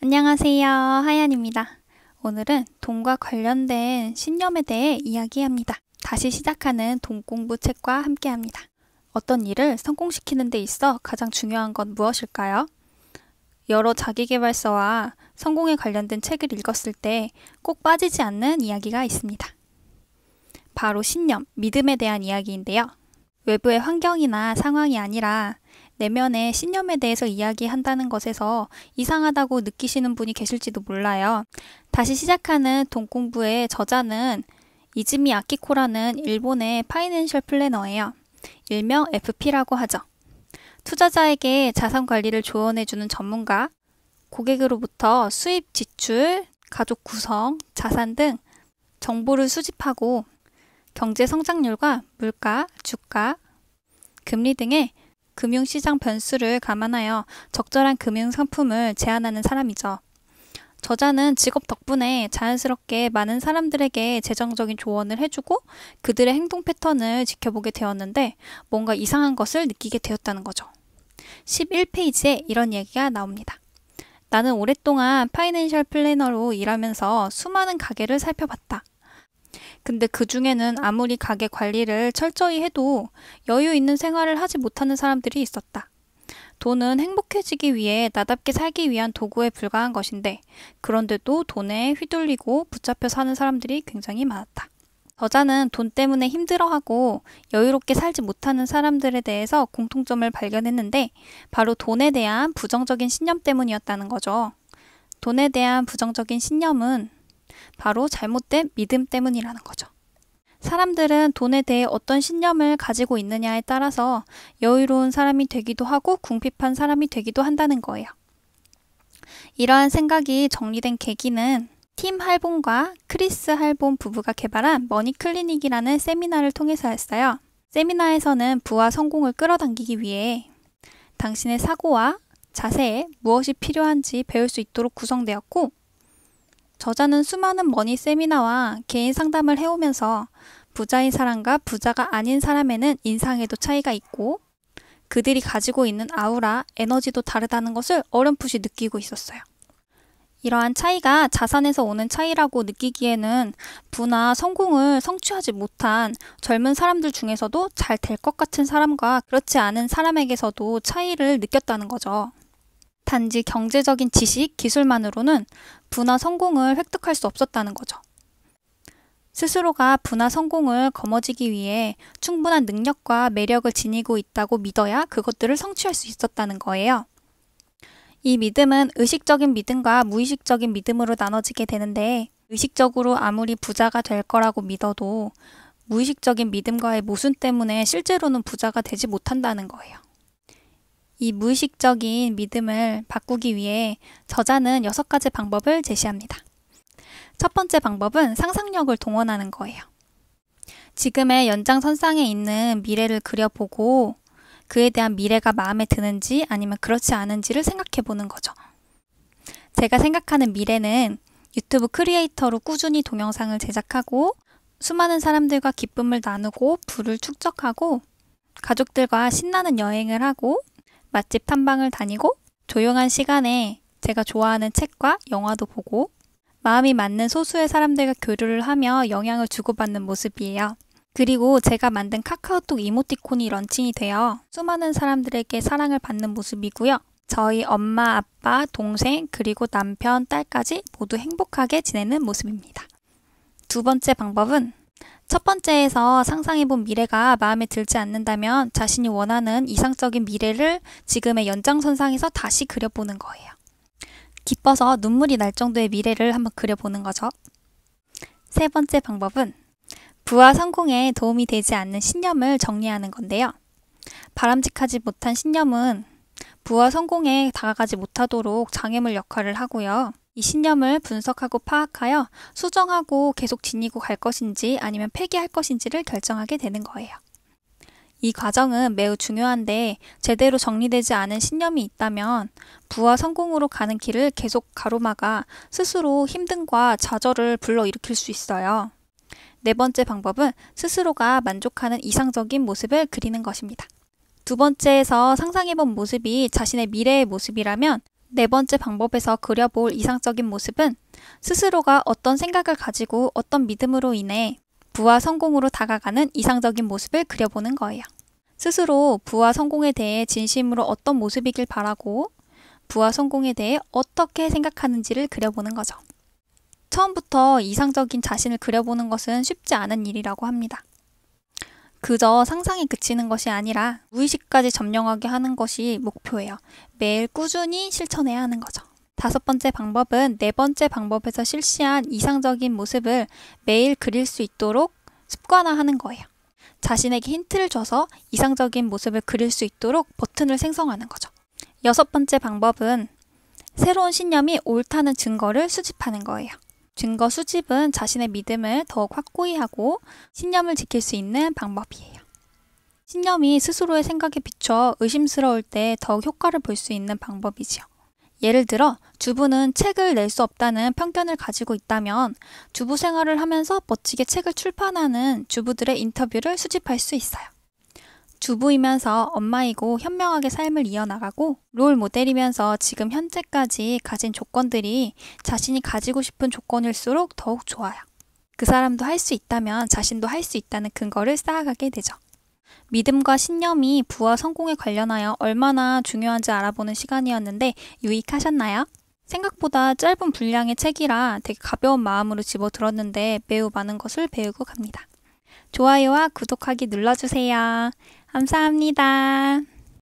안녕하세요. 하연입니다. 오늘은 돈과 관련된 신념에 대해 이야기합니다. 다시 시작하는 돈 공부 책과 함께합니다. 어떤 일을 성공시키는 데 있어 가장 중요한 건 무엇일까요? 여러 자기계발서와 성공에 관련된 책을 읽었을 때 꼭 빠지지 않는 이야기가 있습니다. 바로 신념, 믿음에 대한 이야기인데요. 외부의 환경이나 상황이 아니라 내면의 신념에 대해서 이야기한다는 것에서 이상하다고 느끼시는 분이 계실지도 몰라요. 다시 시작하는 돈 공부의 저자는 이즈미 아키코라는 일본의 파이낸셜 플래너예요. 일명 FP라고 하죠. 투자자에게 자산 관리를 조언해주는 전문가, 고객으로부터 수입, 지출, 가족 구성, 자산 등 정보를 수집하고 경제 성장률과 물가, 주가, 금리 등의 금융시장 변수를 감안하여 적절한 금융상품을 제안하는 사람이죠. 저자는 직업 덕분에 자연스럽게 많은 사람들에게 재정적인 조언을 해주고 그들의 행동 패턴을 지켜보게 되었는데 뭔가 이상한 것을 느끼게 되었다는 거죠. 11페이지에 이런 얘기가 나옵니다. 나는 오랫동안 파이낸셜 플래너로 일하면서 수많은 가게를 살펴봤다. 근데 그 중에는 아무리 가게 관리를 철저히 해도 여유 있는 생활을 하지 못하는 사람들이 있었다. 돈은 행복해지기 위해 나답게 살기 위한 도구에 불과한 것인데 그런데도 돈에 휘둘리고 붙잡혀 사는 사람들이 굉장히 많았다. 저자는 돈 때문에 힘들어하고 여유롭게 살지 못하는 사람들에 대해서 공통점을 발견했는데 바로 돈에 대한 부정적인 신념 때문이었다는 거죠. 돈에 대한 부정적인 신념은 바로 잘못된 믿음 때문이라는 거죠. 사람들은 돈에 대해 어떤 신념을 가지고 있느냐에 따라서 여유로운 사람이 되기도 하고 궁핍한 사람이 되기도 한다는 거예요. 이러한 생각이 정리된 계기는 팀 할본과 크리스 할본 부부가 개발한 머니 클리닉이라는 세미나를 통해서였어요. 세미나에서는 부와 성공을 끌어당기기 위해 당신의 사고와 자세에 무엇이 필요한지 배울 수 있도록 구성되었고 저자는 수많은 머니 세미나와 개인 상담을 해오면서 부자인 사람과 부자가 아닌 사람에는 인상에도 차이가 있고 그들이 가지고 있는 아우라, 에너지도 다르다는 것을 어렴풋이 느끼고 있었어요. 이러한 차이가 자산에서 오는 차이라고 느끼기에는 부나 성공을 성취하지 못한 젊은 사람들 중에서도 잘 될 것 같은 사람과 그렇지 않은 사람에게서도 차이를 느꼈다는 거죠. 단지 경제적인 지식, 기술만으로는 부나 성공을 획득할 수 없었다는 거죠. 스스로가 부나 성공을 거머쥐기 위해 충분한 능력과 매력을 지니고 있다고 믿어야 그것들을 성취할 수 있었다는 거예요. 이 믿음은 의식적인 믿음과 무의식적인 믿음으로 나눠지게 되는데 의식적으로 아무리 부자가 될 거라고 믿어도 무의식적인 믿음과의 모순 때문에 실제로는 부자가 되지 못한다는 거예요. 이 무의식적인 믿음을 바꾸기 위해 저자는 6가지 방법을 제시합니다. 첫 번째 방법은 상상력을 동원하는 거예요. 지금의 연장선상에 있는 미래를 그려보고 그에 대한 미래가 마음에 드는지 아니면 그렇지 않은지를 생각해 보는 거죠. 제가 생각하는 미래는 유튜브 크리에이터로 꾸준히 동영상을 제작하고 수많은 사람들과 기쁨을 나누고 부를 축적하고 가족들과 신나는 여행을 하고 맛집 탐방을 다니고 조용한 시간에 제가 좋아하는 책과 영화도 보고 마음이 맞는 소수의 사람들과 교류를 하며 영향을 주고받는 모습이에요. 그리고 제가 만든 카카오톡 이모티콘이 런칭이 되어 수많은 사람들에게 사랑을 받는 모습이고요. 저희 엄마, 아빠, 동생, 그리고 남편, 딸까지 모두 행복하게 지내는 모습입니다. 두 번째 방법은 첫 번째에서 상상해본 미래가 마음에 들지 않는다면 자신이 원하는 이상적인 미래를 지금의 연장선상에서 다시 그려보는 거예요. 기뻐서 눈물이 날 정도의 미래를 한번 그려보는 거죠. 세 번째 방법은 부와 성공에 도움이 되지 않는 신념을 정리하는 건데요. 바람직하지 못한 신념은 부와 성공에 다가가지 못하도록 장애물 역할을 하고요. 이 신념을 분석하고 파악하여 수정하고 계속 지니고 갈 것인지 아니면 폐기할 것인지를 결정하게 되는 거예요. 이 과정은 매우 중요한데 제대로 정리되지 않은 신념이 있다면 부와 성공으로 가는 길을 계속 가로막아 스스로 힘듦과 좌절을 불러일으킬 수 있어요. 네 번째 방법은 스스로가 만족하는 이상적인 모습을 그리는 것입니다. 두 번째에서 상상해본 모습이 자신의 미래의 모습이라면 네 번째 방법에서 그려볼 이상적인 모습은 스스로가 어떤 생각을 가지고 어떤 믿음으로 인해 부와 성공으로 다가가는 이상적인 모습을 그려보는 거예요. 스스로 부와 성공에 대해 진심으로 어떤 모습이길 바라고 부와 성공에 대해 어떻게 생각하는지를 그려보는 거죠. 처음부터 이상적인 자신을 그려보는 것은 쉽지 않은 일이라고 합니다. 그저 상상에 그치는 것이 아니라 무의식까지 점령하게 하는 것이 목표예요. 매일 꾸준히 실천해야 하는 거죠. 다섯 번째 방법은 네 번째 방법에서 실시한 이상적인 모습을 매일 그릴 수 있도록 습관화하는 거예요. 자신에게 힌트를 줘서 이상적인 모습을 그릴 수 있도록 버튼을 생성하는 거죠. 여섯 번째 방법은 새로운 신념이 옳다는 증거를 수집하는 거예요. 증거 수집은 자신의 믿음을 더욱 확고히 하고 신념을 지킬 수 있는 방법이에요. 신념이 스스로의 생각에 비춰 의심스러울 때 더욱 효과를 볼 수 있는 방법이지요. 예를 들어 주부는 책을 낼 수 없다는 편견을 가지고 있다면 주부 생활을 하면서 멋지게 책을 출판하는 주부들의 인터뷰를 수집할 수 있어요. 주부이면서 엄마이고 현명하게 삶을 이어나가고 롤 모델이면서 지금 현재까지 가진 조건들이 자신이 가지고 싶은 조건일수록 더욱 좋아요. 그 사람도 할 수 있다면 자신도 할 수 있다는 근거를 쌓아가게 되죠. 믿음과 신념이 부와 성공에 관련하여 얼마나 중요한지 알아보는 시간이었는데 유익하셨나요? 생각보다 짧은 분량의 책이라 되게 가벼운 마음으로 집어들었는데 매우 많은 것을 배우고 갑니다. 좋아요와 구독하기 눌러주세요. 감사합니다.